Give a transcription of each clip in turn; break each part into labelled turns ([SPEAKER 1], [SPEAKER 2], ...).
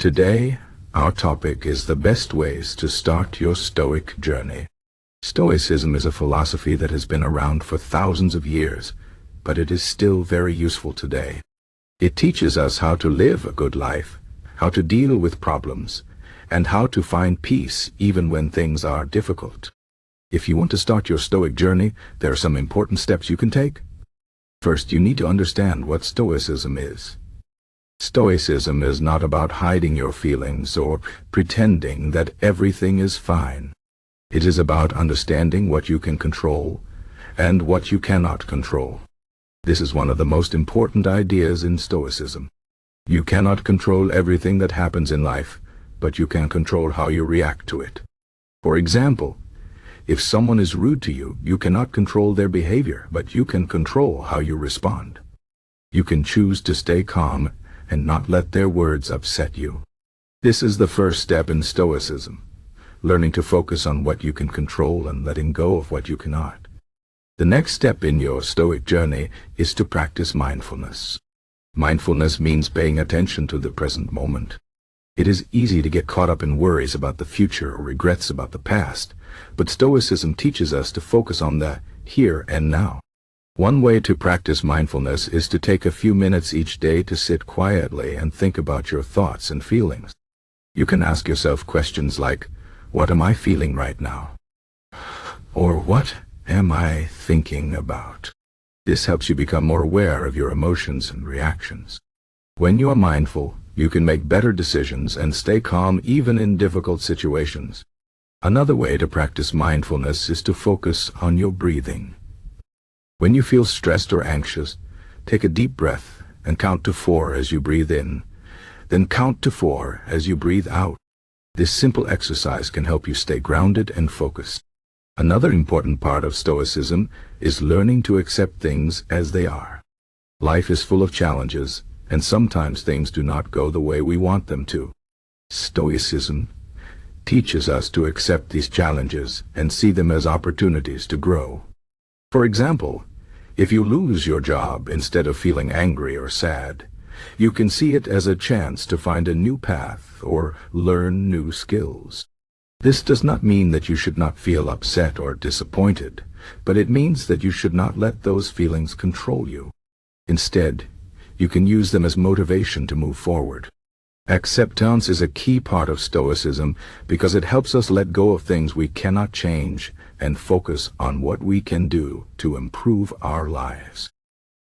[SPEAKER 1] Today, our topic is the best ways to start your Stoic journey. Stoicism is a philosophy that has been around for thousands of years, but it is still very useful today. It teaches us how to live a good life, how to deal with problems, and how to find peace even when things are difficult. If you want to start your Stoic journey, there are some important steps you can take. First, you need to understand what Stoicism is. Stoicism is not about hiding your feelings or pretending that everything is fine. It is about understanding what you can control and what you cannot control. This is one of the most important ideas in Stoicism. You cannot control everything that happens in life, but you can control how you react to it. For example, if someone is rude to you, you cannot control their behavior, but you can control how you respond. You can choose to stay calm and not let their words upset you. This is the first step in Stoicism, learning to focus on what you can control and letting go of what you cannot. The next step in your Stoic journey is to practice mindfulness. Mindfulness means paying attention to the present moment. It is easy to get caught up in worries about the future or regrets about the past, but Stoicism teaches us to focus on the here and now. One way to practice mindfulness is to take a few minutes each day to sit quietly and think about your thoughts and feelings. You can ask yourself questions like, what am I feeling right now? Or what am I thinking about? This helps you become more aware of your emotions and reactions. When you are mindful, you can make better decisions and stay calm even in difficult situations. Another way to practice mindfulness is to focus on your breathing. When you feel stressed or anxious, take a deep breath and count to 4 as you breathe in, then count to 4 as you breathe out. This simple exercise can help you stay grounded and focused. Another important part of Stoicism is learning to accept things as they are. Life is full of challenges, and sometimes things do not go the way we want them to. Stoicism teaches us to accept these challenges and see them as opportunities to grow. For example, if you lose your job instead of feeling angry or sad, you can see it as a chance to find a new path or learn new skills. This does not mean that you should not feel upset or disappointed, but it means that you should not let those feelings control you. Instead, you can use them as motivation to move forward. Acceptance is a key part of Stoicism because it helps us let go of things we cannot change and focus on what we can do to improve our lives.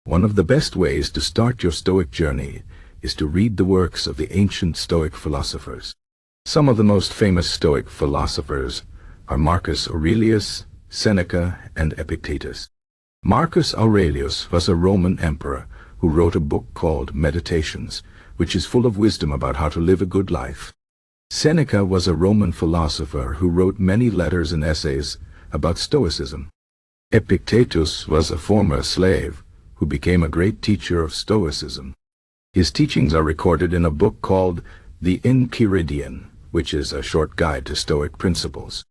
[SPEAKER 1] One of the best ways to start your Stoic journey is to read the works of the ancient Stoic philosophers. Some of the most famous Stoic philosophers are Marcus Aurelius, Seneca, and Epictetus. Marcus Aurelius was a Roman emperor who wrote a book called Meditations, which is full of wisdom about how to live a good life. Seneca was a Roman philosopher who wrote many letters and essays about Stoicism. Epictetus was a former slave who became a great teacher of Stoicism. His teachings are recorded in a book called the Enchiridion, which is a short guide to Stoic principles.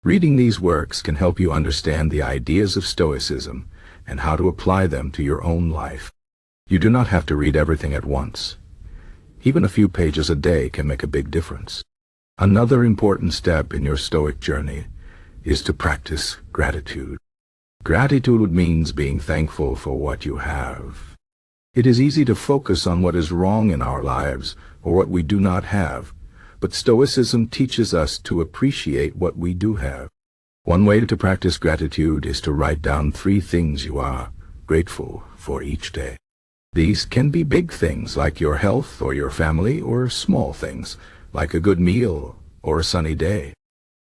[SPEAKER 1] Reading these works can help you understand the ideas of Stoicism and how to apply them to your own life. You do not have to read everything at once. Even a few pages a day can make a big difference. Another important step in your Stoic journey is to practice gratitude. Gratitude means being thankful for what you have. It is easy to focus on what is wrong in our lives or what we do not have, but Stoicism teaches us to appreciate what we do have. One way to practice gratitude is to write down 3 things you are grateful for each day. These can be big things like your health or your family, or small things like a good meal or a sunny day.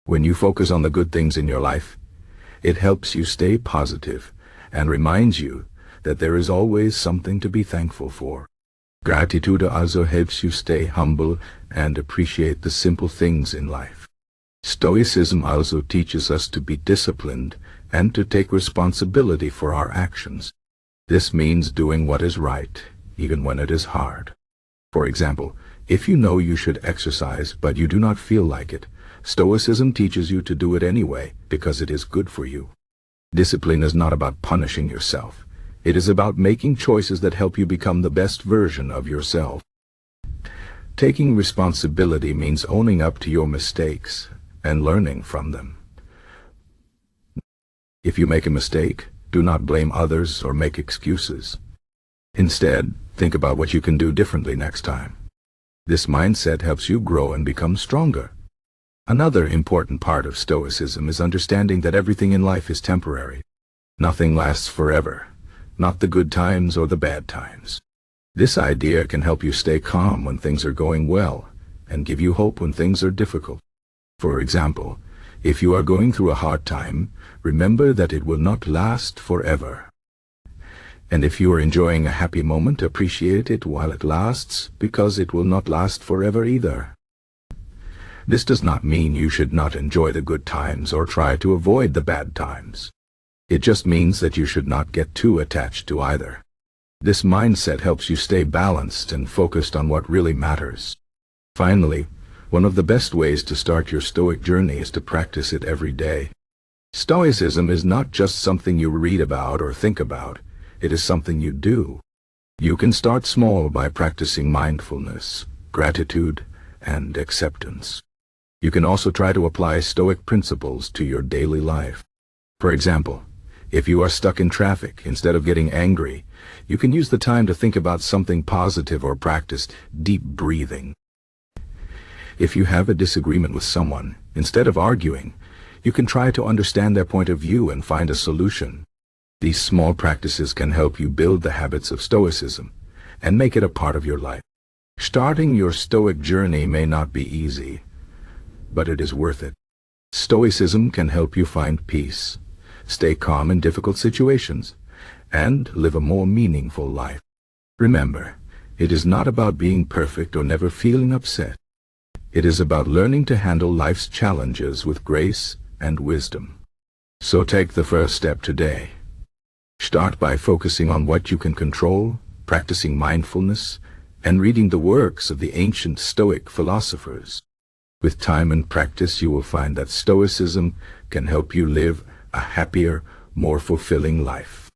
[SPEAKER 1] When you focus on the good things in your life, it helps you stay positive and reminds you that there is always something to be thankful for. Gratitude also helps you stay humble and appreciate the simple things in life. Stoicism also teaches us to be disciplined and to take responsibility for our actions. This means doing what is right, even when it is hard. For example, if you know you should exercise but you do not feel like it, Stoicism teaches you to do it anyway because it is good for you. Discipline is not about punishing yourself. It is about making choices that help you become the best version of yourself. Taking responsibility means owning up to your mistakes and learning from them. If you make a mistake, do not blame others or make excuses. Instead, think about what you can do differently next time. This mindset helps you grow and become stronger. Another important part of Stoicism is understanding that everything in life is temporary. Nothing lasts forever, not the good times or the bad times. This idea can help you stay calm when things are going well and give you hope when things are difficult. For example, if you are going through a hard time, remember that it will not last forever. And if you are enjoying a happy moment, appreciate it while it lasts, because it will not last forever either. This does not mean you should not enjoy the good times or try to avoid the bad times. It just means that you should not get too attached to either. This mindset helps you stay balanced and focused on what really matters. Finally, one of the best ways to start your Stoic journey is to practice it every day. Stoicism is not just something you read about or think about. It is something you do. You can start small by practicing mindfulness, gratitude, and acceptance. You can also try to apply Stoic principles to your daily life. For example, if you are stuck in traffic, instead of getting angry, you can use the time to think about something positive or practice deep breathing. If you have a disagreement with someone, instead of arguing, you can try to understand their point of view and find a solution. These small practices can help you build the habits of Stoicism and make it a part of your life. Starting your Stoic journey may not be easy, but it is worth it. Stoicism can help you find peace, stay calm in difficult situations, and live a more meaningful life. Remember, it is not about being perfect or never feeling upset. It is about learning to handle life's challenges with grace and wisdom. So take the first step today. Start by focusing on what you can control, practicing mindfulness, and reading the works of the ancient Stoic philosophers. With time and practice, you will find that Stoicism can help you live a happier, more fulfilling life.